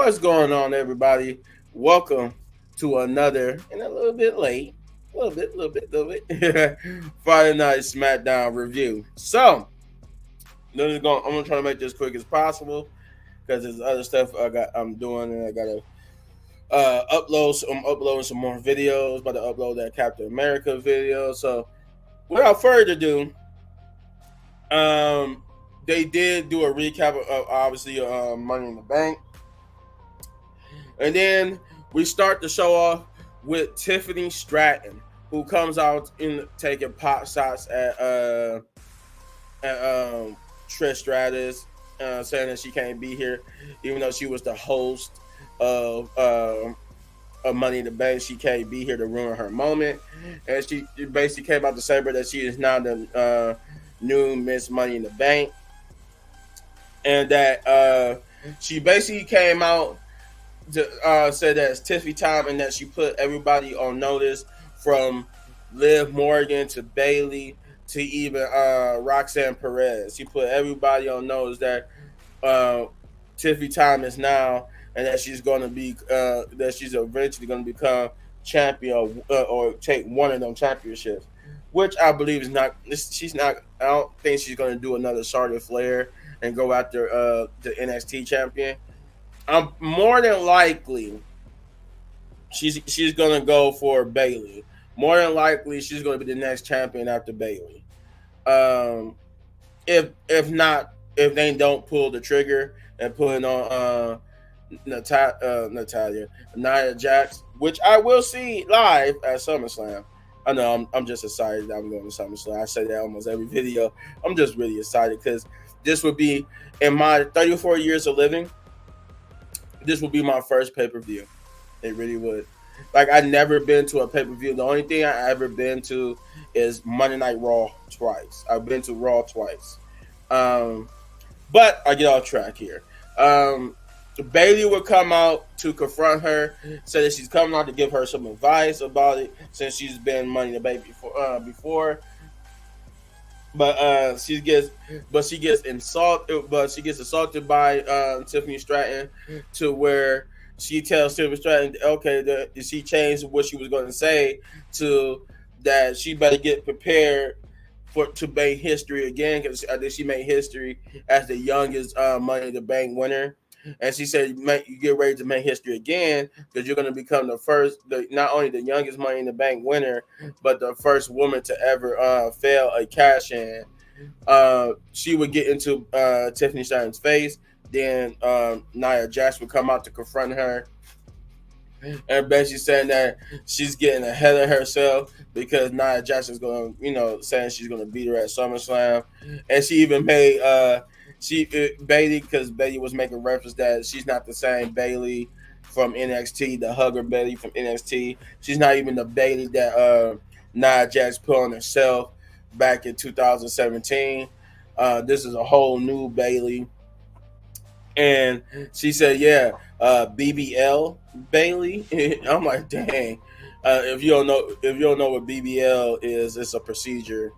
What's going on, everybody? Welcome to another, and a little bit late, a little bit, Friday night Smackdown review. So, I'm gonna try to make this quick as possible because there's other stuff I'm doing, and I gotta upload. I'm uploading some more videos. About to upload that Captain America video. So, without further ado, um, they did do a recap of obviously Money in the Bank. And then we start the show off with Tiffany Stratton, who comes out in taking pot shots at Trish Stratus, saying that she can't be here, even though she was the host of Money in the Bank. She can't be here to ruin her moment, and she basically came out to say that she is now the new Miss Money in the Bank, and that she basically came out to said that it's Tiffy time and that she put everybody on notice from Liv Morgan to Bailey to even Roxanne Perez. She put everybody on notice that uh, Tiffy time is now and that she's going to be that she's eventually going to become champion or take one of them championships, which I believe is not. She's not. I don't think she's going to do another Charlotte Flair and go after the NXT champion. More than likely, she's gonna go for Bailey. More than likely, she's gonna be the next champion after Bailey. Um, if they don't pull the trigger and put it on Natalia, Nia Jax, which I will see live at SummerSlam. I know I'm just excited that I'm going to SummerSlam. I say that almost every video. I'm just really excited because this would be in my 34 years of living. This will be my first pay-per-view. It really would. Like, I've never been to a pay-per-view. The only thing I ever been to is Monday Night Raw twice. I've been to Raw twice. But I get off track here. Bailey would come out to confront her, say that she's coming out to give her some advice about it since she's been Money in the Bank before. But she gets assaulted by Tiffany Stratton to where she tells Tiffany Stratton, okay, that she changed what she was going to say to that she better get prepared to make history again because I think she made history as the youngest Money in the Bank winner. And she said, you get ready to make history again because you're going to become not only the youngest Money in the Bank winner, but the first woman to ever fail a cash in. She would get into Tiffany Stratton's face. Then Nia Jax would come out to confront her. And basically saying that she's getting ahead of herself because Nia Jax is going to, saying she's going to beat her at SummerSlam. And she even made Bailey, because Bailey was making reference that she's not the same Bailey from NXT, the hugger Bailey from NXT. She's not even the Bailey that Nia Jax put on herself back in 2017. This is a whole new Bailey. And she said, yeah, BBL Bailey. I'm like, dang. If you don't know what BBL is, it's a procedure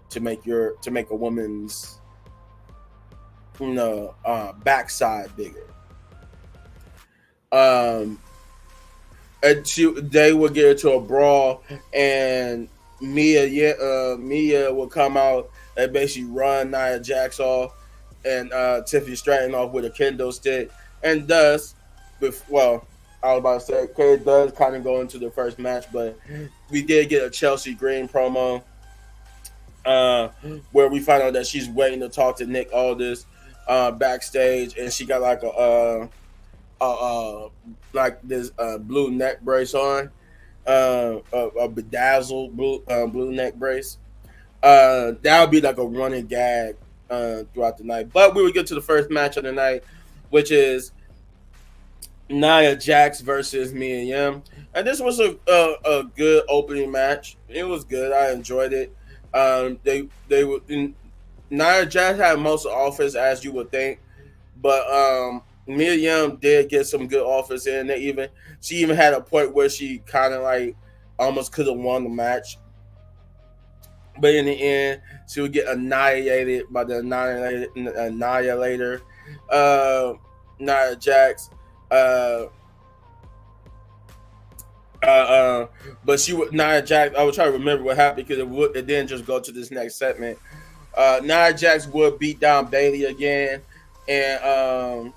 to make a woman's backside bigger. And they would get into a brawl, and Mia will come out and basically run Nia Jax off and Tiffany Stratton off with a kendo stick, and thus, I was about to say, it does kind of go into the first match, but we did get a Chelsea Green promo where we find out that she's waiting to talk to Nick Aldis backstage, and she got like this blue neck brace on, a bedazzled blue neck brace. That would be like a running gag throughout the night. But we would get to the first match of the night, which is Nia Jax versus Mia Yim. And this was a good opening match. It was good. I enjoyed it. Nia Jax had most of the offense, as you would think, but Mia Yim did get some good offense in. She even had a point where she kind of like almost could have won the match. But in the end, she would get annihilated by the annihilator, Nia Jax. Uh, uh, uh, but she would Nia Jax. I was trying to remember what happened because it didn't just go to this next segment. Nia Jax would beat down Bailey again, and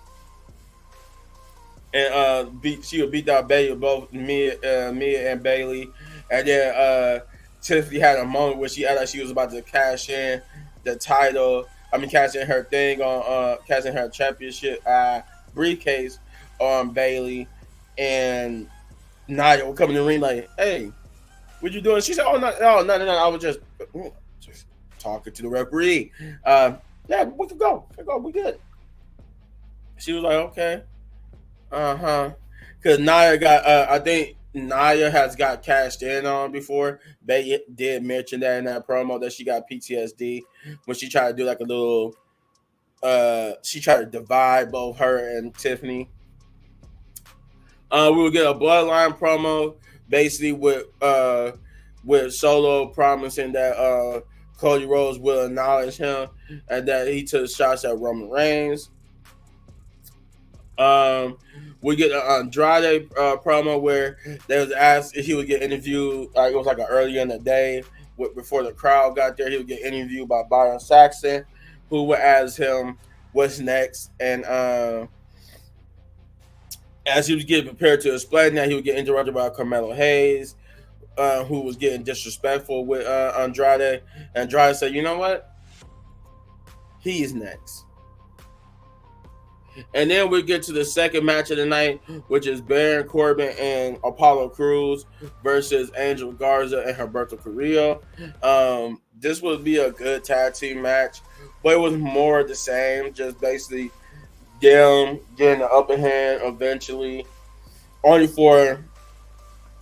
she would beat down Bailey, both Mia and Bailey, and then Tiffany had a moment where she acted like she was about to cash in the title. I mean, cash in her thing on cash in her championship briefcase on Bailey, and Nia would come in the ring like, "Hey, what you doing?" She said, no. I was just talking to the referee. Yeah, we can go. We good." She was like, "Okay." Because Nia got, I think Nia has got cashed in on before. They did mention that in that promo that she got PTSD when she tried to do like a little, she tried to divide both her and Tiffany. We will get a Bloodline promo basically with Solo promising that Cody Rhodes will acknowledge him and that he took shots at Roman Reigns. We get an Andrade promo where they was asked if he would get interviewed. It was like earlier in the day before the crowd got there. He would get interviewed by Byron Saxton, who would ask him what's next. And as he was getting prepared to explain that, he would get interrupted by Carmelo Hayes, who was getting disrespectful with Andrade. Andrade said, "You know what? He's next." And then we get to the second match of the night, which is Baron Corbin and Apollo Crews versus Angel Garza and Humberto Carrillo. This would be a good tag team match, but it was more of the same, just basically them getting the upper hand eventually, only for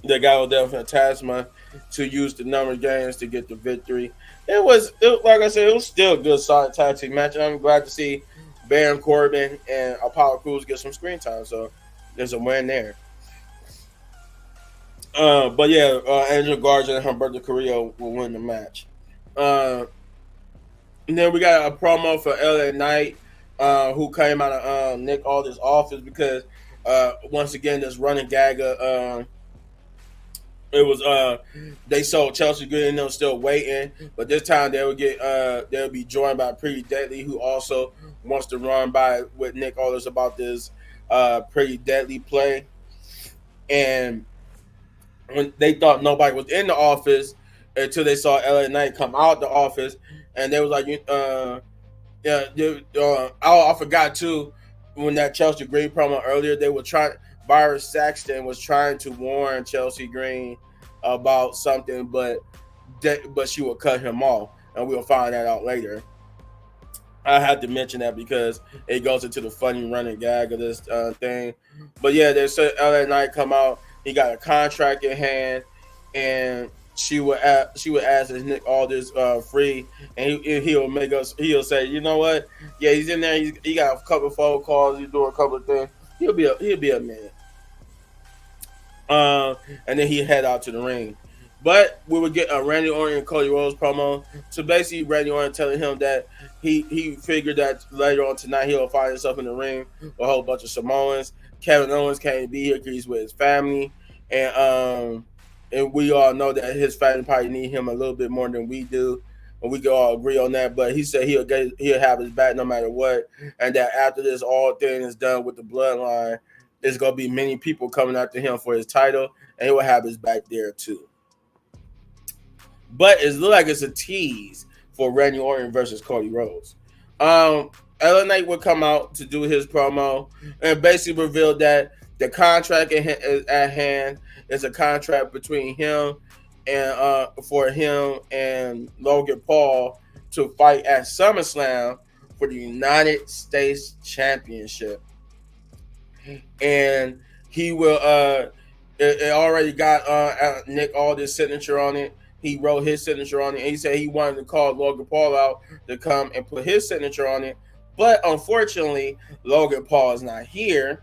the guy with Del Fantasma to use the number games to get the victory. It was like I said, it was still a good solid tag team match, and I'm glad to see Baron Corbin and Apollo Crews get some screen time, so there's a win there. But yeah, Angel Garza and Humberto Carrillo will win the match. And then we got a promo for LA Knight, who came out of Nick Aldis' office because once again this running gag it was they saw Chelsea Green and them still waiting, but this time they'll be joined by Pretty Deadly, who also wants to run by with Nick Aldis about this Pretty Deadly play. And when they thought nobody was in the office until they saw LA Knight come out the office, and they was like, I forgot too when that Chelsea Green promo earlier, they were trying. Byron Saxton was trying to warn Chelsea Green about something, but she would cut him off, and we'll find that out later. I had to mention that because it goes into the funny running gag of this thing. But yeah, they said LA Knight come out. He got a contract in hand, and she would ask is Nick Aldis free, and he'll say, you know what? Yeah, he's in there. He got a couple of phone calls. He's doing a couple of things. He'll be a minute. And then he head out to the ring. But we would get a Randy Orton and Cody Rhodes promo. So basically, Randy Orton telling him that he figured that later on tonight he'll find himself in the ring with a whole bunch of Samoans. Kevin Owens can't be here because he's with his family, and we all know that his family probably need him a little bit more than we do, and we can all agree on that. But he said he'll have his back no matter what, and that after this all thing is done with the bloodline, there's gonna be many people coming after him for his title, and he will have his back there too. But it looks like it's a tease for Randy Orton versus Cody Rhodes. LA Knight would come out to do his promo and basically reveal that the contract at hand is a contract between him and for him and Logan Paul to fight at SummerSlam for the United States Championship. And he will it already got Nick Aldis' signature on it. He wrote his signature on it, and he said he wanted to call Logan Paul out to come and put his signature on it. But unfortunately, Logan Paul is not here.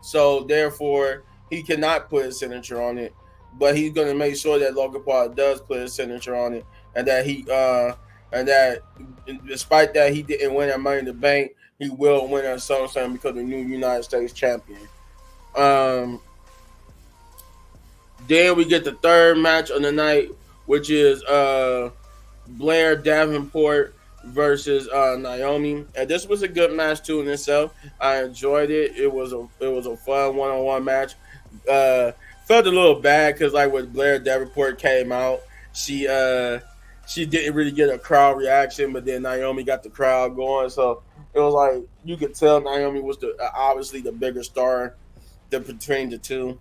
So therefore he cannot put his signature on it. But he's going to make sure that Logan Paul does put his signature on it, and that despite that he didn't win that Money in the Bank, he will win at SummerSlam because the new United States champion. Um, then we get the third match of the night, which is Blair Davenport versus Naomi, and this was a good match too in itself. I enjoyed it. It was a fun one-on-one match. Uh, Felt a little bad because like when Blair Davenport came out, she she didn't really get a crowd reaction, but then Naomi got the crowd going, so it was like you could tell Naomi was the obviously the bigger star between the two.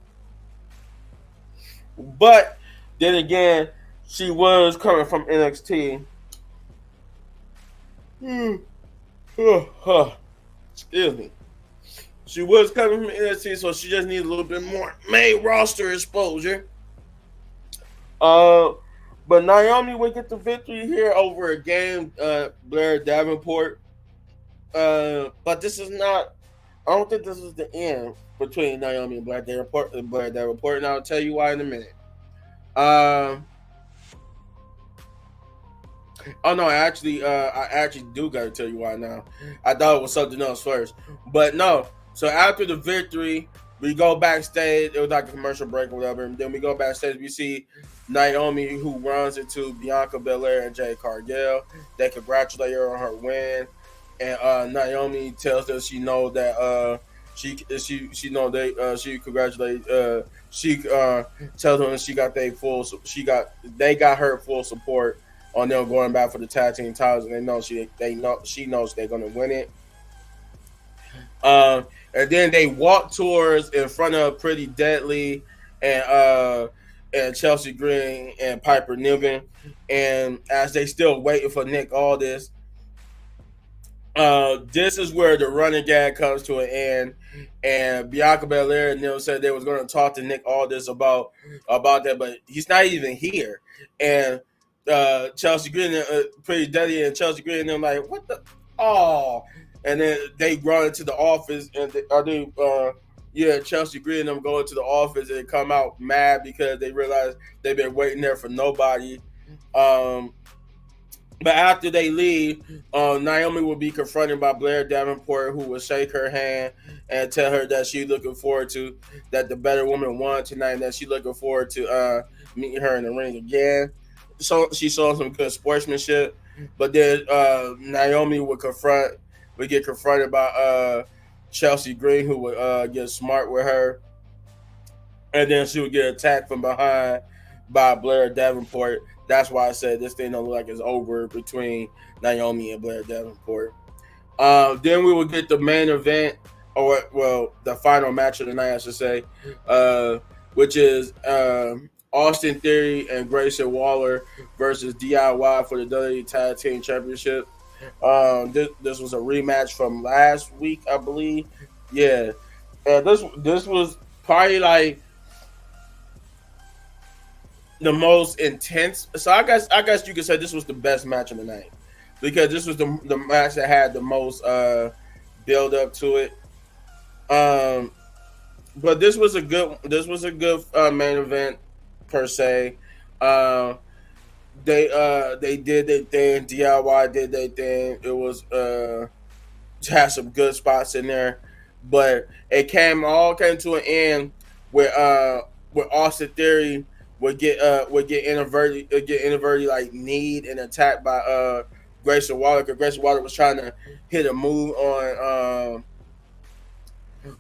But then again, she was coming from NXT. Hmm. Excuse me. She was coming from NXT, so she just needs a little bit more main roster exposure. Uh, but Naomi would get the victory here over again, Blair Davenport. But this is not. I don't think this is the end between Naomi and Blair Davenport. And I'll tell you why in a minute. Um. Oh no, I actually do gotta tell you why now. I thought it was something else first, but no. So after the victory, we go backstage. It was like a commercial break or whatever. And then we go backstage. We see Naomi, who runs into Bianca Belair and Jade Cargill. They congratulate her on her win, and Naomi tells them she know that she know she congratulate she tells them she got they got her full support on them going back for the tag team titles, and she knows they're gonna win it. And then they walk towards in front of Pretty Deadly and Chelsea Green and Piper Niven, and as they still waiting for Nick Aldis, this is where the running gag comes to an end, and Bianca Belair and them said they was going to talk to Nick Aldis about that, but he's not even here, and Chelsea Green, Pretty Deadly, and Chelsea Green, and them like, what the? Oh, and then they run into the office, and Chelsea Green and them go into the office and come out mad because they realize they've been waiting there for nobody. But after they leave, Naomi will be confronted by Blair Davenport, who will shake her hand and tell her that she's looking forward to that the better woman won tonight, and that she's looking forward to meeting her in the ring again. So she saw some good sportsmanship, but then Naomi would get confronted by Chelsea Green, who would get smart with her, and then she would get attacked from behind by Blair Davenport. That's why I said this thing don't look like it's over between Naomi and Blair Davenport. Then we will get the main event, the final match of the night, I should say, which is Austin Theory and Grayson Waller versus DIY for the WWE Tag Team Championship. This was a rematch from last week, I believe. Yeah, this was probably like the most intense. So I guess you could say this was the best match of the night because this was the match that had the most build up to it. But this was a good main event per se. They did their thing. DIY did their thing. It was had some good spots in there, but it came to an end where Austin Theory would get inadvertently like kneed and attacked by Grayson Waller, because Grayson Waller was trying to hit a move on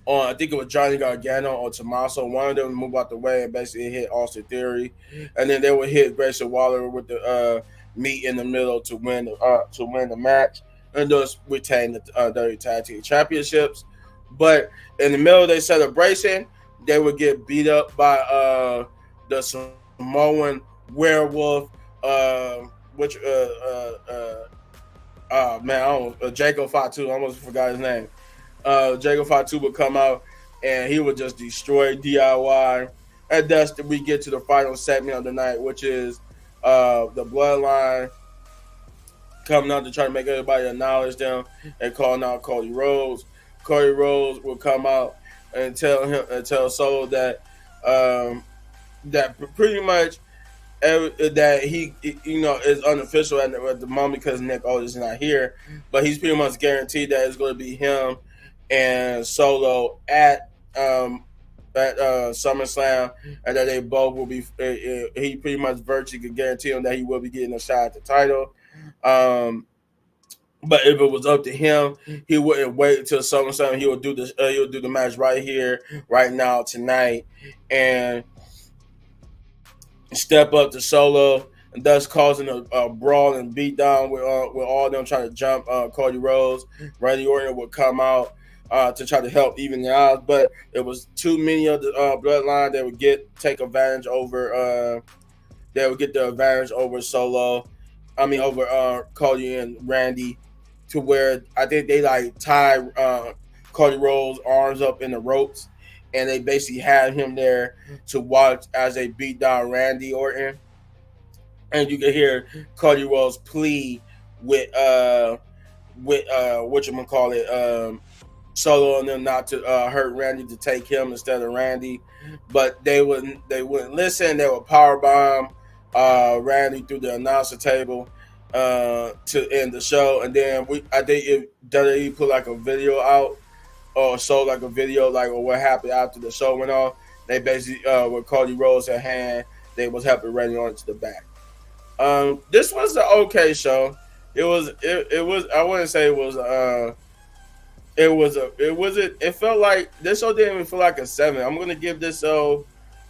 I think it was Johnny Gargano or Tommaso. One of them moved out the way and basically hit Austin Theory, and then they would hit Grayson Waller with the meat in the middle to win the match and thus retain the WWE Tag Team Championships. But in the middle of their celebration, they would get beat up by the Samoan werewolf, Jacob Fatu. I almost forgot his name. Jacob Fatu would come out and he would just destroy DIY. And thus we get to the final segment of the night, which is the Bloodline coming out to try to make everybody acknowledge them and calling out Cody Rhodes. Cody Rhodes will come out and tell Solo that that pretty much that he is unofficial at the moment because Nick Aldis is not here, but he's pretty much guaranteed that it's going to be him and Solo at SummerSlam, and that they both will be. He pretty much virtually could guarantee him that he will be getting a shot at the title. Um, but if it was up to him, he wouldn't wait until SummerSlam. He would do this. He'll do the match right here, right now, tonight, and step up to Solo, and thus causing a brawl and beatdown with all of them trying to jump Cody Rhodes. Randy Orton would come out to try to help even the odds, but it was too many of the bloodline that would take advantage over. They would get the advantage over Solo. I mean, over Cody and Randy, to where I think they like tie Cody Rhodes' arms up in the ropes, and they basically had him there to watch as they beat down Randy Orton, and you can hear Cody Rhodes plea with what you gonna call it, Solo and them not to hurt Randy, to take him instead of Randy, but they wouldn't listen. They would powerbomb Randy through the announcer table to end the show, and then I think if WWE put like a video out or show like a video like or what happened after the show went off, they basically with Cody Rhodes at hand, they was helping Randy on to the back. This was an okay show. It was I wouldn't say it felt like this show didn't even feel like a 7. I'm gonna give this show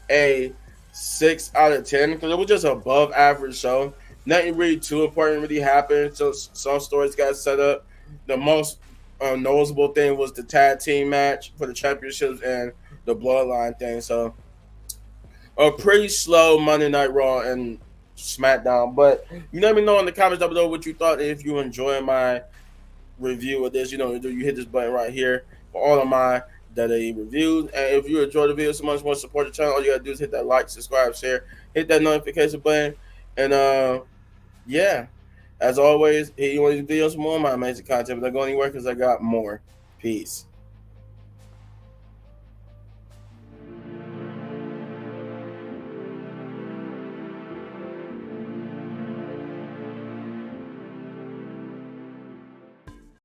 a 6 out of 10 because it was just above average show. Nothing really too important really happened. So some stories got set up. The most noticeable thing was the tag team match for the championships and the bloodline thing. So a pretty slow Monday Night Raw and SmackDown. But you let me know in the comments down below what you thought. If you enjoy my review of this, you hit this button right here for all of my WWE reviews. And if you enjoy the video so much, want to support the channel, all you gotta do is hit that like, subscribe, share, hit that notification button, and yeah. As always, if you want these videos more of my amazing content, but don't go anywhere because I got more. Peace.